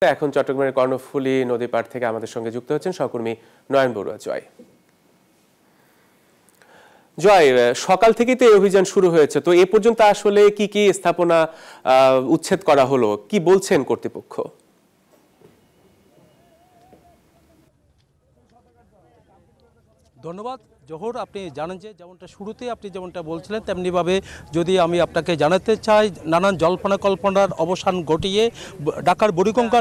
এখন চট্টগ্রামের কর্ণফুলী নদী পাড় থেকে আমাদের সঙ্গে যুক্ত হচ্ছেন সহকর্মী নয়ন বড়ুয়া। জয়, সকাল থেকেই তো এই অভিযান শুরু হয়েছে, তো এ পর্যন্ত আসলে কি কি স্থাপনা উচ্ছেদ করা হলো, কি বলছেন কর্তৃপক্ষ? ধন্যবাদ জোহর। আপনি জানেন যে যেমনটা শুরুতে আপনি যেমনটা বলছিলেন তেমনিভাবে যদি আমি আপনাকে জানাতে চাই, নানান জল্পনা কল্পনার অবসান ঘটিয়ে ঢাকার বুড়িগঙ্গা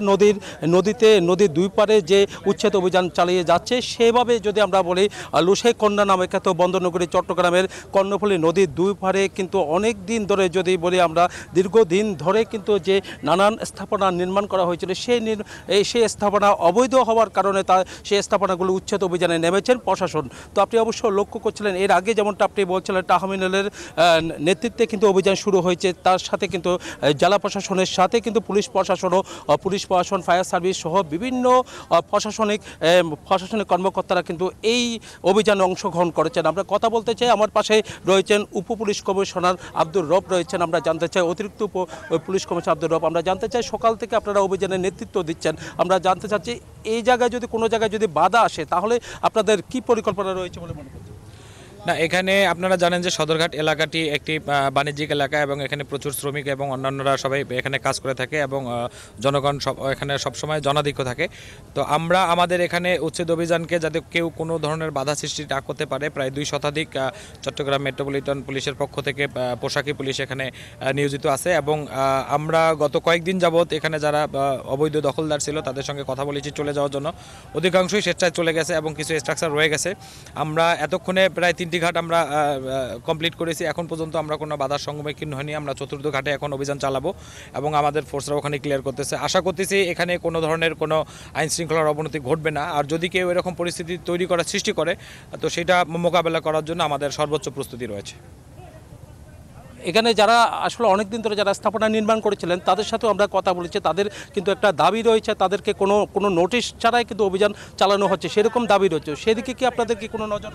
নদীর দুই পারে যে উচ্ছেদ অভিযান চালিয়ে যাচ্ছে, সেভাবে যদি আমরা বলি লুসাইকন্যা নামে খ্যাত বন্দরনগরী চট্টগ্রামের কর্ণফুলী নদীর দুই পারে কিন্তু অনেক দিন ধরে যদি বলি আমরা দীর্ঘদিন ধরে কিন্তু যে নানান স্থাপনা নির্মাণ করা হয়েছিল সেই স্থাপনা অবৈধ হওয়ার কারণে সেই স্থাপনাগুলো উচ্ছেদ অভিযানে নেমেছেন প্রশাসন। তো আপনি অবশ্য লক্ষ্য করছিলেন এর আগে যেমনটা আপনি বলছিলেন টাহমিনালের নেতৃত্বে কিন্তু অভিযান শুরু হয়েছে, তার সাথে কিন্তু জেলা প্রশাসনের সাথে কিন্তু পুলিশ প্রশাসন ফায়ার সার্ভিস সহ বিভিন্ন প্রশাসনিক কর্মকর্তারা কিন্তু এই অভিযানে অংশগ্রহণ করেছেন। আমরা কথা বলতে চাই, আমার পাশে রয়েছেন পুলিশ কমিশনার আব্দুর রব রয়েছেন। আমরা জানতে চাই অতিরিক্ত পুলিশ কমিশনার আব্দুর রব, আমরা জানতে চাই সকাল থেকে আপনারা অভিযানের নেতৃত্ব দিচ্ছেন, আমরা জানতে চাচ্ছি এই জায়গায় যদি কোনো জায়গায় যদি বাধা আসে তাহলে আপনাদের কি পরিকল্পনা রয়েছে বলে মনে করছেন? না, এখানে আপনারা জানেন যে সদরঘাট এলাকাটি একটি বাণিজ্যিক এলাকা এবং এখানে প্রচুর শ্রমিক এবং অন্যান্যরা সবাই এখানে কাজ করে থাকে এবং জনগণ এখানে সবসময় জনাধিক্য থাকে। তো আমরা আমাদের এখানে উচ্ছেদ অভিযানকে যাতে কেউ কোনো ধরনের বাধা সৃষ্টি না করতে পারে, প্রায় 2 শতাধিক চট্টগ্রাম মেট্রোপলিটন পুলিশের পক্ষ থেকে পোশাকি পুলিশ এখানে নিয়োজিত আছে এবং আমরা গত কয়েকদিন যাবৎ এখানে যারা অবৈধ দখলদার ছিল তাদের সঙ্গে কথা বলেছি চলে যাওয়ার জন্য। অধিকাংশই স্বেচ্ছায় চলে গেছে এবং কিছু স্ট্রাকচার রয়ে গেছে। আমরা এতক্ষণে প্রায় 3টি ঘাট আমরা কমপ্লিট করেছি, এখন পর্যন্ত আমরা কোনো বাধার সম্মুখীন হয়নি। আমরা 4র্থ ঘাটে এখন অভিযান চালাবো এবং আমাদের ফোর্সরা ওখানে ক্লিয়ার করতেছে। আশা করতেছি এখানে কোনো ধরনের কোনো আইন শৃঙ্খলার অবনতি ঘটবে না। আর যদি কেউ এরকম পরিস্থিতি সৃষ্টি করে তো সেটা মোকাবেলা করার জন্য আমাদের সর্বোচ্চ প্রস্তুতি রয়েছে। এখানে যারা আসলে অনেক দিন ধরে যারা স্থাপনা নির্মাণ করেছিলেন তাদের সাথেও আমরা কথা বলেছি, তাদের কিন্তু একটা দাবি রয়েছে, তাদেরকে কোনো নোটিশ ছাড়াই কিন্তু অভিযান চালানো হচ্ছে, সেরকম দাবি রয়েছে। সেদিকে কি আপনাদের কি কোনো নজর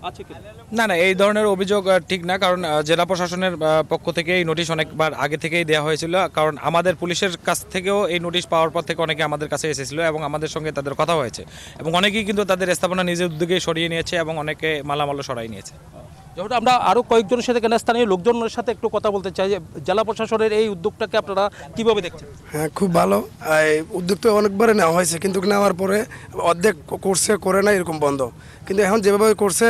আছে কি? না, এই ধরনের অভিযোগ ঠিক না, কারণ জেলা প্রশাসনের পক্ষ থেকে এই নোটিশ অনেকবার আগে থেকেই দেওয়া হয়েছিল। কারণ আমাদের পুলিশের কাছ থেকেও এই নোটিশ পাওয়ার পর থেকে অনেকে আমাদের কাছে এসেছিল এবং আমাদের সঙ্গে তাদের কথা হয়েছে এবং অনেকেই কিন্তু তাদের স্থাপনা নিজের উদ্যোগে সরিয়ে নিয়েছে এবং অনেকে মালামালও সরাই নিয়েছে। যেটা আমরা আরও কয়েকজনের সাথে এখানে স্থানীয় লোকজনের সাথে একটু কথা বলতে চাই, জেলা প্রশাসনের এই উদ্যোগটাকে আপনারা কীভাবে দেখছেন? হ্যাঁ, খুব ভালো। এই উদ্যোগ তো অনেকবারে নেওয়া হয়েছে, কিন্তু নেওয়ার পরে অর্ধেক করে না এরকম বন্ধ। কিন্তু এখন যেভাবে করছে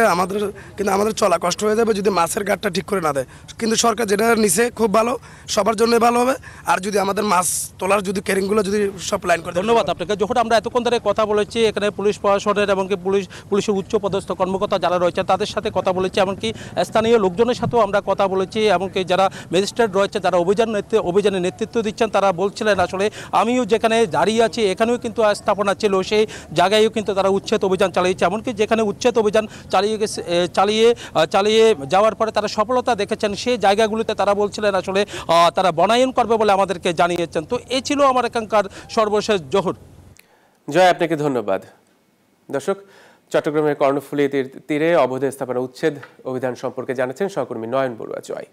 আমাদের চলা কষ্ট হয়ে যাবে যদি মাছের ঘাটটা ঠিক করে না দেয়। কিন্তু সরকার যেটা নিছে খুব ভালো, সবার জন্য ভালো হবে। আর যদি আমাদের মাছ তোলার যদি ক্যারিংগুলো যদি সব লাইন করে। ধন্যবাদ আপনাকে। যখন আমরা এতক্ষণ ধরে কথা বলেছি এখানে পুলিশ প্রশাসনের এমনকি পুলিশের উচ্চ পদস্থ কর্মকর্তা যারা রয়েছে তাদের সাথে কথা বলেছি, এমনকি স্থানীয় লোকজনের সাথেও আমরা কথা বলেছি, এমনকি যারা ম্যাজিস্ট্রেট রয়েছে যারা অভিযানের নেতৃত্ব দিচ্ছেন তারা বলছিলেন আসলে আমিও যেখানে দাঁড়িয়ে আছি এখানেও কিন্তু স্থাপনা ছিল, সেই জায়গায়ও কিন্তু তারা উচ্ছেদ অভিযান চালিয়েছে। এমনকি যেখানে উচ্ছেদ অভিযান চালিয়ে যাওয়ার পরে তারা সফলতা দেখেছেন সেই জায়গাগুলিতে তারা বলছিলেন আসলে তারা বনায়ন করবে বলে আমাদেরকে জানিয়েছেন। তো এই ছিল আমার এখানকার সর্বশেষ জোহর। জয়, আপনাকে ধন্যবাদ। দর্শক, চট্টগ্রামের কর্ণফুলী তীরে অবৈধ স্থাপনা উচ্ছেদ অভিযান সম্পর্কে জানাচ্ছেন সহকর্মী নয়ন বড়ুয়া। জয়।